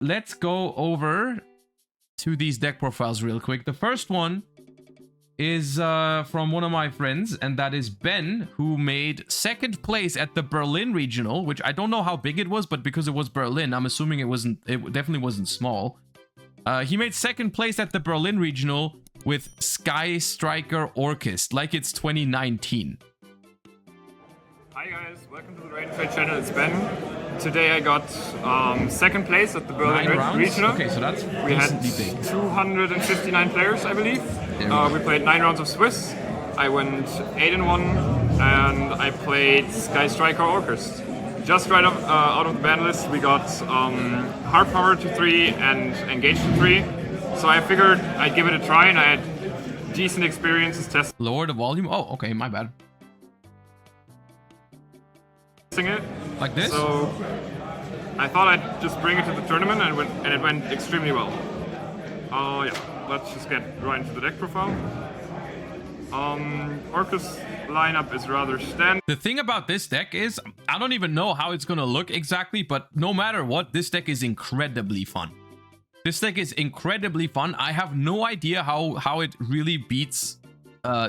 let's go over to these deck profiles real quick. The first one is from one of my friends, and that is Ben, who made second place at the Berlin regional, which I don't know how big it was, but because it was Berlin, I'm assuming it definitely wasn't small. He made second place at the Berlin regional with Sky Striker Orcust, like it's 2019. Hi guys, welcome to the Raid Trade channel. It's Ben. Today I got second place at the Berlin regional. Okay, so that's we had big. 259 players, I believe. We played 9 rounds of Swiss. I went 8-1, and I played Sky Striker Orcust. Just right out of the ban list, we got Hard Power to 3 and Engage to 3. So I figured I'd give it a try, and I had decent experiences testing. Lower the volume? Oh, okay, my bad. It like this, so I thought I'd just bring it to the tournament, and it went extremely well. Yeah, let's just get right into the deck profile. Orcust lineup is rather standard. The thing about this deck is I don't even know how it's gonna look exactly, but no matter what, this deck is incredibly fun. This deck is incredibly fun. I have no idea how it really beats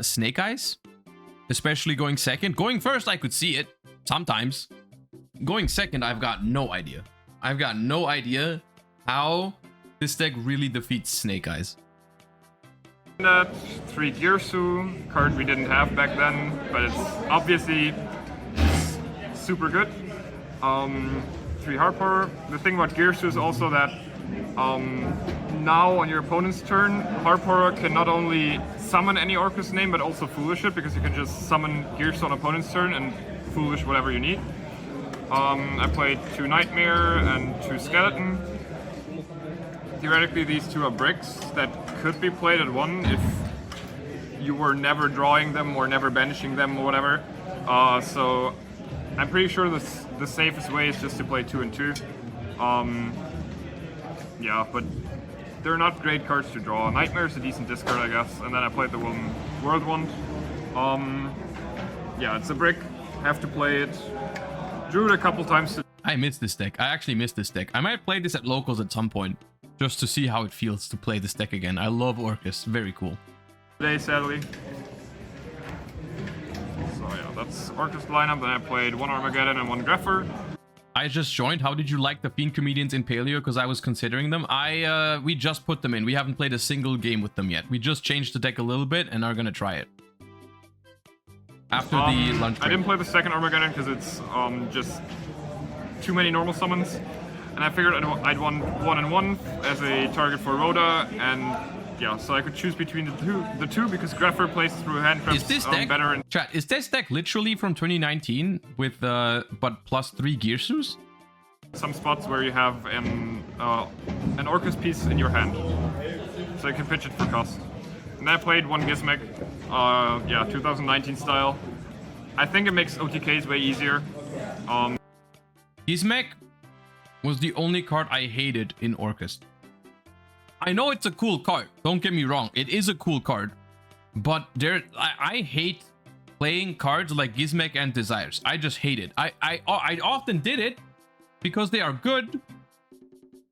Snake Eyes, especially going second. Going first, I could see it. Sometimes. Going second, I've got no idea. I've got no idea how this deck really defeats Snake Eyes. That 3 Girsu, card we didn't have back then, but it's obviously super good. 3 Hard Power. The thing about Girsu is also that now on your opponent's turn, Hard Power can not only summon any Orcust name, but also Foolish it, because you can just summon Girsu on opponent's turn and Foolish whatever you need. I played 2 Nightmare and 2 Skeleton. Theoretically, these 2 are bricks that could be played at 1 if you were never drawing them or never banishing them or whatever. So I'm pretty sure the safest way is just to play 2 and 2. Yeah, but they're not great cards to draw. Nightmare is a decent discard, I guess. And then I played the World Wand. Yeah, it's a brick. Have to play it. Drew it a couple times. I missed this deck. I actually missed this deck. I might play this at locals at some point, just to see how it feels to play this deck again. I love Orcust. Very cool. Today, sadly. So yeah, that's Orcust lineup. Then I played 1 Armageddon and 1 Greffer. I just joined. How did you like the Fiend Comedians in Paleo? Because I was considering them. We just put them in. We haven't played a single game with them yet. We just changed the deck a little bit and are gonna try it. After the lunch break. I didn't play the second Armageddon because it's just too many normal summons, and I figured I'd want 1-1 as a target for Rhoda, and yeah, so I could choose between the two because Greffer plays through hand traps better. And chat, is this deck literally from 2019 with but plus 3 Girsus? Some spots where you have an Orcust piece in your hand, so you can pitch it for cost. And I played 1 Gizmek, yeah, 2019 style. I think it makes OTKs way easier. Gizmek was the only card I hated in Orcust. I know it's a cool card, don't get me wrong, it is a cool card. But I hate playing cards like Gizmek and Desires. I just hate it. I often did it because they are good,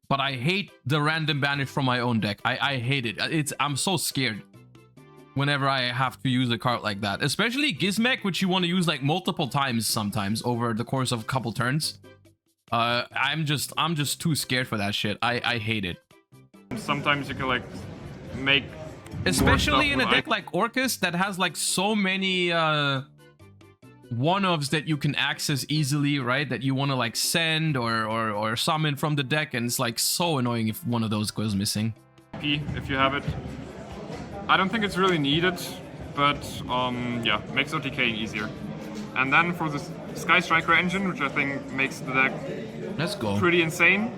but I hate the random banish from my own deck. I hate it. I'm so scared whenever I have to use a card like that, especially Gizmek, which you want to use like multiple times sometimes over the course of a couple turns. I'm just too scared for that shit. I hate it. Sometimes you can like make, especially in a deck like Orcust that has like so many one-ofs that you can access easily, right? That you want to like send or summon from the deck, and it's like so annoying if one of those goes missing. If you have it. I don't think it's really needed, but yeah, makes OTK easier. And then for the Sky Striker engine, which I think makes the deck pretty insane.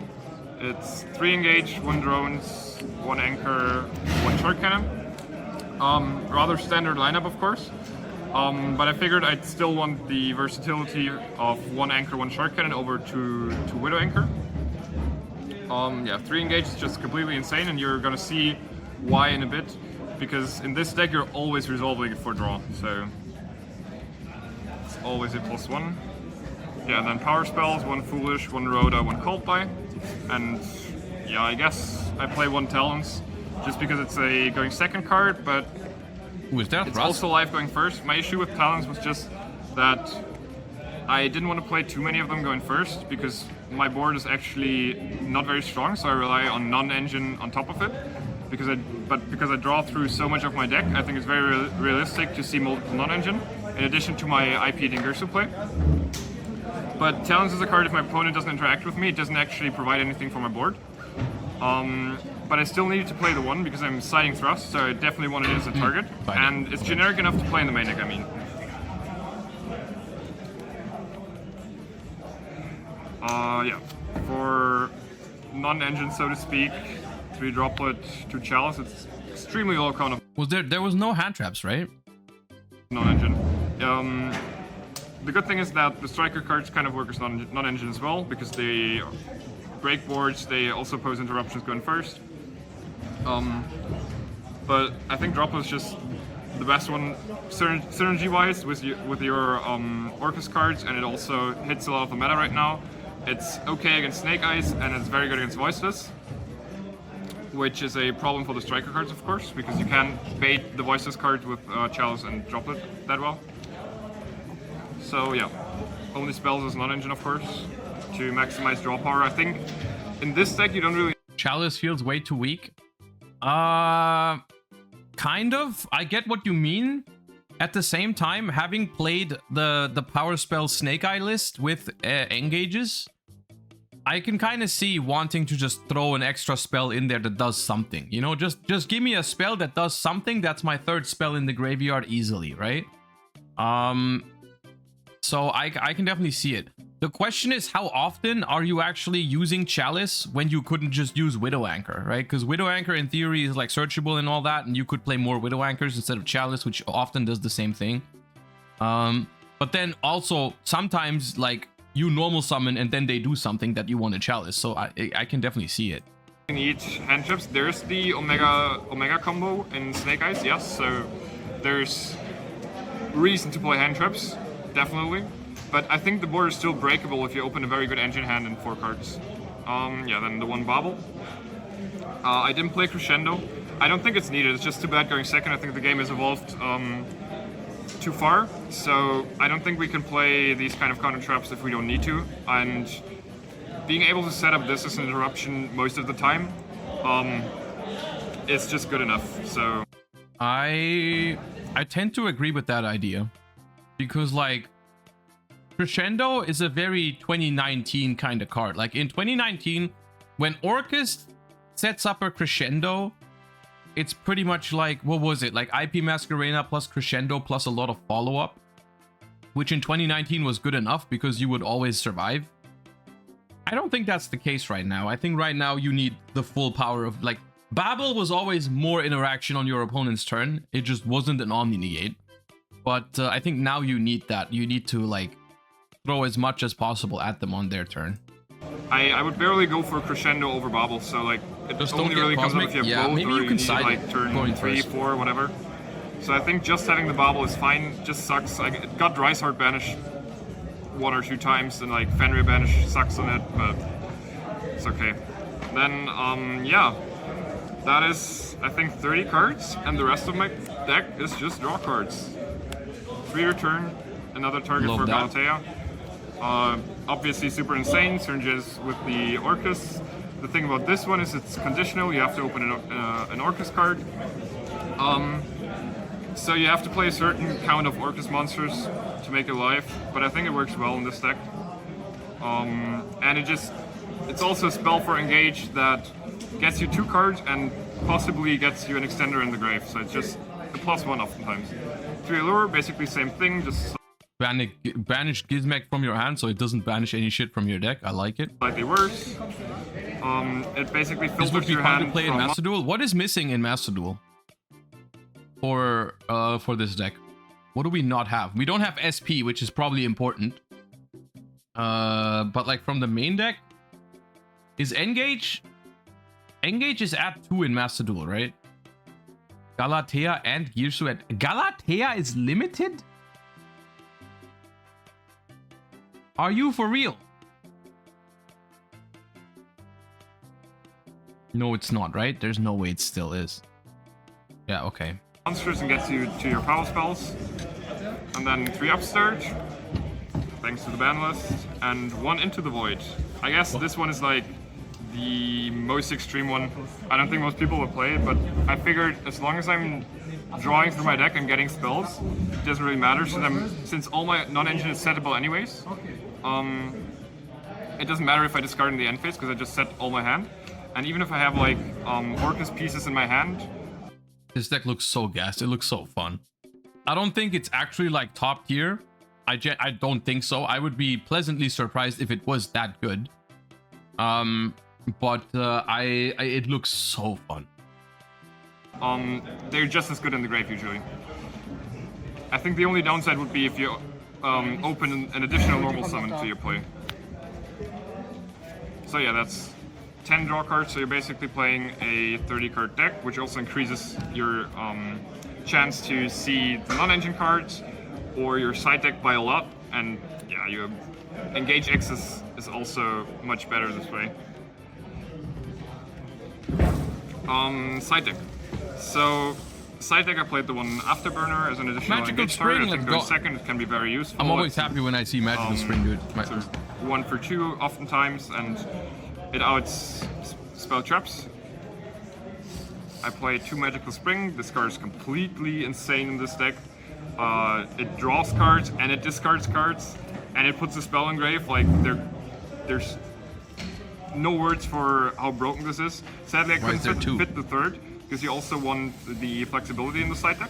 It's 3 Engage, 1 Drones, 1 Anchor, 1 Short Cannon. Rather standard lineup, of course. But I figured I'd still want the versatility of 1 Anchor, 1 Short Cannon over to Widow Anchor. Yeah, 3 Engage is just completely insane, and you're gonna see why in a bit. Because in this deck you're always resolving it for draw, so it's always a +1. Yeah, and then power spells, 1 Foolish, 1 Rhoda, 1 Cold Buy, and yeah, I guess I play one Talons just because it's a going second card, but Who is that? it's Rust? also live going first. My issue with Talons was just that I didn't want to play too many of them going first because my board is actually not very strong, so I rely on non-engine on top of it. Because I draw through so much of my deck, I think it's very realistic to see multiple non-engine, in addition to my IP Dingirsu play. But Talons is a card, if my opponent doesn't interact with me, it doesn't actually provide anything for my board. But I still needed to play the one because I'm siding Thrust, so I definitely wanted it as a target. And it's generic enough to play in the main deck, I mean. Yeah, for non-engine, so to speak, 3 Droplet, 2 Chalice, it's extremely low count of There was no hand traps, right? non-engine. The good thing is that the striker cards kind of work as non-engine as well, because they break boards, they also pose interruptions going first. But I think Droplet is just the best one synergy-wise with your Orcust cards, and it also hits a lot of the meta right now. It's okay against Snake Eyes, and it's very good against Voiceless, which is a problem for the striker cards, of course, because you can't bait the Voiceless cards with Chalice and Droplet that well. So yeah, only spells as non-engine, of course, to maximize draw power. I think in this deck you don't really... Chalice feels way too weak. Kind of. I get what you mean. At the same time, having played the power spell Snake Eye list with engages, I can kind of see wanting to just throw an extra spell in there that does something. You know, just give me a spell that does something. That's my 3rd spell in the graveyard easily, right? So I can definitely see it. The question is, how often are you actually using Chalice when you couldn't just use Widow Anchor, right? Because Widow Anchor in theory is like searchable and all that, and you could play more Widow Anchors instead of Chalice, which often does the same thing. But then also sometimes like you normal summon and then they do something that you want to Chalice. So I can definitely see it. Need hand traps. There's the Omega combo in Snake Eyes, yes. So there's reason to play hand traps, definitely. But I think the board is still breakable if you open a very good engine hand and 4 cards. Yeah, then the 1 Bobble. I didn't play Crescendo. I don't think it's needed. It's just too bad going second. I think the game has evolved too far. So I don't think we can play these kind of counter traps if we don't need to. And being able to set up this as an interruption most of the time is just good enough. So I tend to agree with that idea. Because like Crescendo is a very 2019 kind of card. Like in 2019, when Orcust sets up a Crescendo, it's pretty much like, what was it? Like IP Masquerena plus Crescendo plus a lot of follow-up, which in 2019 was good enough because you would always survive. I don't think that's the case right now. I think right now you need the full power of, like, Babel was always more interaction on your opponent's turn. It just wasn't an Omni-Negate. But I think now you need that. You need to, like, throw as much as possible at them on their turn. I would barely go for Crescendo over Bobble, so like it just only really comes up if you have both, maybe or you can need side like turn 3, 4, whatever. So I think just having the Bobble is fine. Just sucks. It got Dryceart banished 1 or 2 times, and like Fenrir banished sucks on it, but it's okay. Then yeah, that is I think 30 cards, and the rest of my deck is just draw cards. 3 return, another target for Galatea. Obviously super insane, synergies with the Orcust. The thing about this one is it's conditional, you have to open an Orcust card. So you have to play a certain count of Orcust monsters to make it live, but I think it works well in this deck. And it's also a spell for Engage that gets you 2 cards and possibly gets you an extender in the grave, so it's just a +1 oftentimes. 3 Allure, basically same thing, just banish Gizmek from your hand so it doesn't banish any shit from your deck. I like it. Slightly worse. It basically filters your fun hand to play in Master Duel. What is missing in Master Duel for this deck? What do we not have? We don't have SP, which is probably important. But like from the main deck, is Engage is at 2 in Master Duel, right? Galatea and Girsu at Galatea is limited? Are you for real? No, it's not, right? There's no way it still is. Yeah, okay. Monsters and gets you to your power spells. And then 3 upstart, thanks to the ban list, and 1 into the void. I guess this one is like the most extreme one. I don't think most people will play it, but I figured as long as I'm drawing through my deck and getting spells, it doesn't really matter. Since all my non-engine is settable anyways, it doesn't matter if I discard in the end phase because I just set all my hand. And even if I have like Orcust pieces in my hand. This deck looks so gassed. It looks so fun. I don't think it's actually like top tier. I don't think so. I would be pleasantly surprised if it was that good. But it looks so fun. They're just as good in the grave usually. I think the only downside would be if you open an additional normal summon to your play. So yeah, that's 10 draw cards, so you're basically playing a 30 card deck, which also increases your chance to see the non-engine cards or your side deck by a lot, and yeah, your engage X's is also much better this way. Side deck. So side deck, I played the one Afterburner as an additional Magical engage Spring, card. I think let's going go. second can be very useful. I'm always happy when I see Magical Spring, dude. So 1 for 2 oftentimes, and it outs spell traps. I play 2 Magical Spring. This card is completely insane in this deck. It draws cards and it discards cards, and it puts a spell in grave. Like there's no words for how broken this is. Sadly, I couldn't fit the third because you also want the flexibility in the side deck.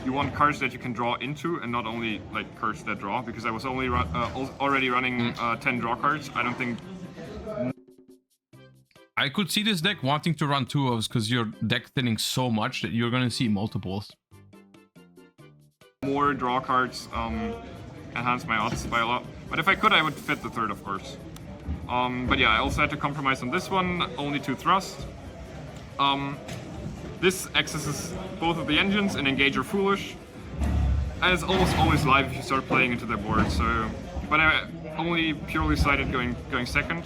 You want cards that you can draw into, and not only like cards that draw. Because I was only already running 10 draw cards. I don't think. I could see this deck wanting to run 2-ofs because your deck thinning so much that you're gonna see multiples. More draw cards enhance my odds by a lot. But if I could, I would fit the third, of course. But yeah, I also had to compromise on this one. Only 2 thrust. This accesses both of the engines, and engage or foolish. And it's almost always live if you start playing into their board. So, but I only purely sided going second,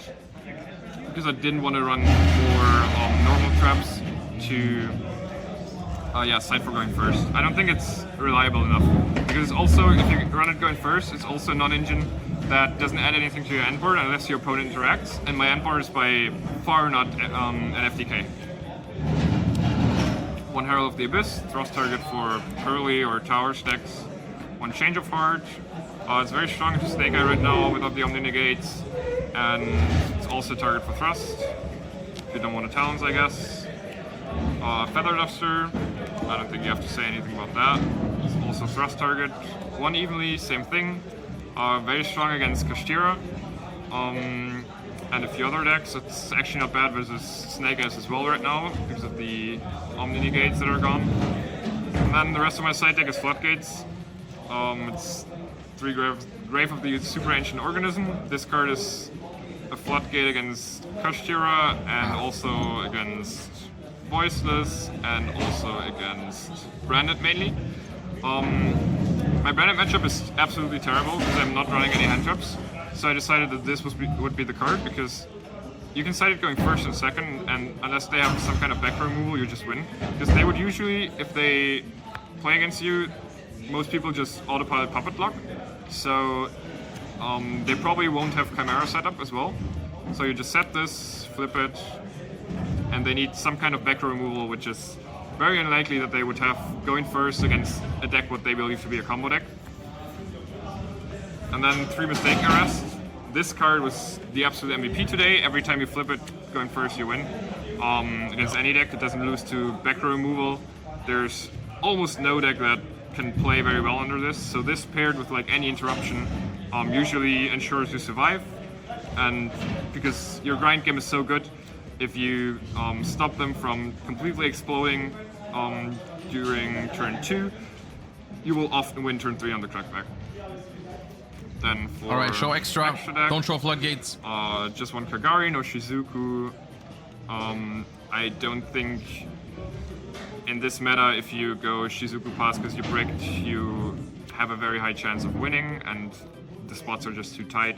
because I didn't want to run more normal traps to side for going first. I don't think it's reliable enough, because it's also, if you run it going first, it's also non-engine that doesn't add anything to your end board unless your opponent interacts, and my end board is by far not an FTK. 1 Herald of the Abyss, thrust target for Pearly or Tower stacks. 1 Change of Heart. It's very strong into Snake Eye right now without the Omni Negates, and it's also target for thrust. If you don't want to Talons, I guess. Feather Duster. I don't think you have to say anything about that. It's also thrust target. 1 Evenly, same thing. Very strong against Kashtira. And a few other decks. It's actually not bad versus Snake Eyes as well right now, because of the Omni Negates that are gone. And then the rest of my side deck is Floodgates. It's 3 Grave of the Super Ancient Organism. This card is a Floodgate against Kashtira, and also against Voiceless, and also against Branded mainly. My Branded matchup is absolutely terrible because I'm not running any hand traps. So I decided that this would be the card, because you can side it going first and second, and unless they have some kind of back removal, you just win. Because they would usually, if they play against you, most people just autopilot Puppet Lock. So they probably won't have Chimera set up as well. So you just set this, flip it, and they need some kind of back removal, which is very unlikely that they would have going first against a deck what they believe to be a combo deck. And then 3 Mistake Arrest. This card was the absolute MVP today. Every time you flip it going first, you win. Against any deck that doesn't lose to back row removal, there's almost no deck that can play very well under this. So this paired with like any interruption usually ensures you survive. And because your grind game is so good, if you stop them from completely exploding during turn 2, you will often win turn 3 on the crackback. Then for alright, show extra deck, don't show Floodgates. Just 1 Kagari, no Shizuku. I don't think in this meta, if you go Shizuku pass because you bricked, you have a very high chance of winning, and the spots are just too tight.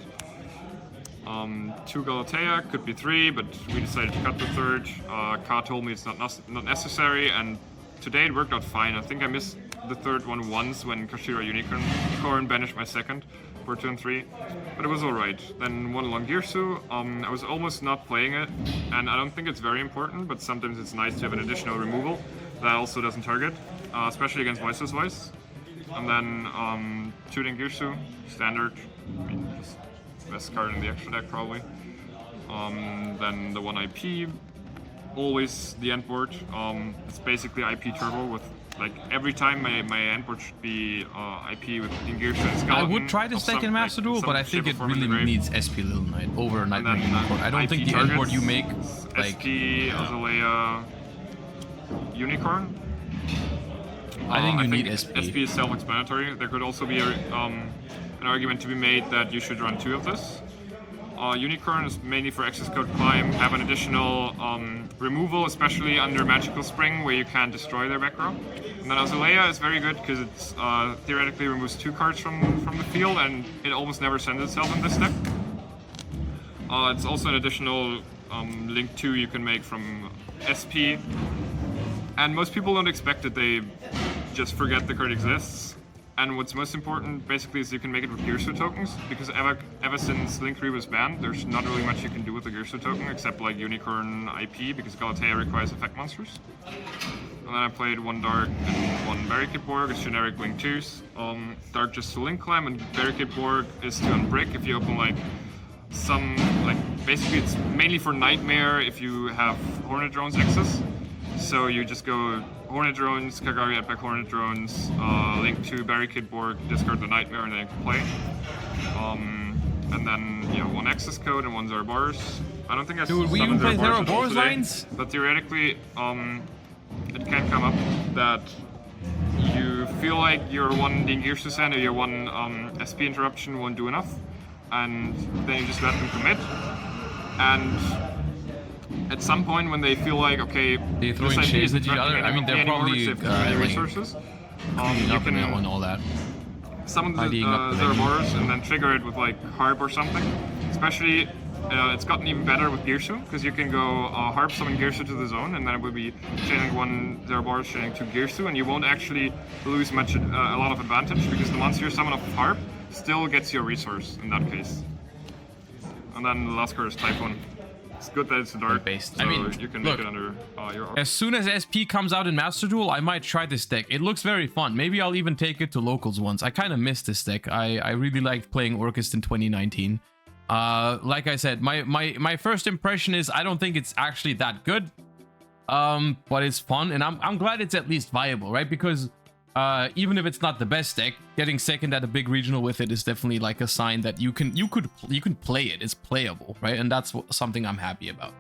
2 Galatea, could be 3, but we decided to cut the third. Ka told me it's not necessary, and today it worked out fine. I think I missed the third one once when Kashira Unicorn banished my second for turn 3, but it was alright. Then 1 Longirsu, I was almost not playing it, and I don't think it's very important, but sometimes it's nice to have an additional removal that also doesn't target, especially against Voiceless Voice. And then 2 Dengirsu, standard, I mean, just best card in the extra deck probably. Then the 1 IP, always the end board. It's basically IP turbo with like every time my end board should be IP with Dengirsu and Skeleton. I would try to stack in Master Duel, but I think it really needs SP Little Knight over Nightmare Unicorn. I don't think the end board you make like SP, Azalea, Unicorn. I think you need SP. SP is self-explanatory. There could also be an argument to be made that you should run 2 of this. Unicorn is mainly for access code climb, have an additional removal, especially under Magical Spring, where you can destroy their back row. And then Azalea is very good because it theoretically removes 2 cards from the field, and it almost never sends itself in this deck. It's also an additional link 2 you can make from SP. And most people don't expect that, they just forget the card exists. And what's most important, basically, is you can make it with Girsu tokens, because ever since Link 3 was banned, there's not really much you can do with the Girsu token, except like Unicorn IP, because Galatea requires effect monsters. And then I played 1 Dark and 1 Barricade Borg as generic Link 2s. Dark just to Link Climb, and Barricade Borg is to unbrick if you open like some, like, basically it's mainly for Nightmare if you have Hornet Drones access. So you just go Hornet Drones, Kagari Epic Hornet Drones, Link to Barricade Borg, discard the Nightmare, and then you can play. And then, yeah, 1 access code and 1 Zorobarus. I don't think I Dude, we even play Zorobarus lines? But theoretically, it can come up that you feel like your 1 Dengirsu Sen or your 1 SP interruption won't do enough, and then you just let them commit. And at some point when they feel like, okay, they're throwing shades at each other. I mean, they're probably resources. You can that all that. Summon the Zorobarus and then trigger it with like Harp or something. Especially, it's gotten even better with Girsu, because you can go Harp, summon Girsu to the zone, and then it would be chaining 1 Zorobarus, chaining 2 Girsu, and you won't actually lose a lot of advantage, because the monster you summon off of Harp still gets your resource in that case. And then the last card is Typhoon. It's good that it's dark, based. so I mean, you can make it under your arm. As soon as SP comes out in Master Duel, I might try this deck. It looks very fun. Maybe I'll even take it to locals once. I kind of missed this deck. I really liked playing Orcust in 2019. Like I said, my first impression is I don't think it's actually that good. But it's fun, and I'm glad it's at least viable, right? Because even if it's not the best deck, getting second at a big regional with it is definitely like a sign that you can play it. It's playable, right? And that's something I'm happy about.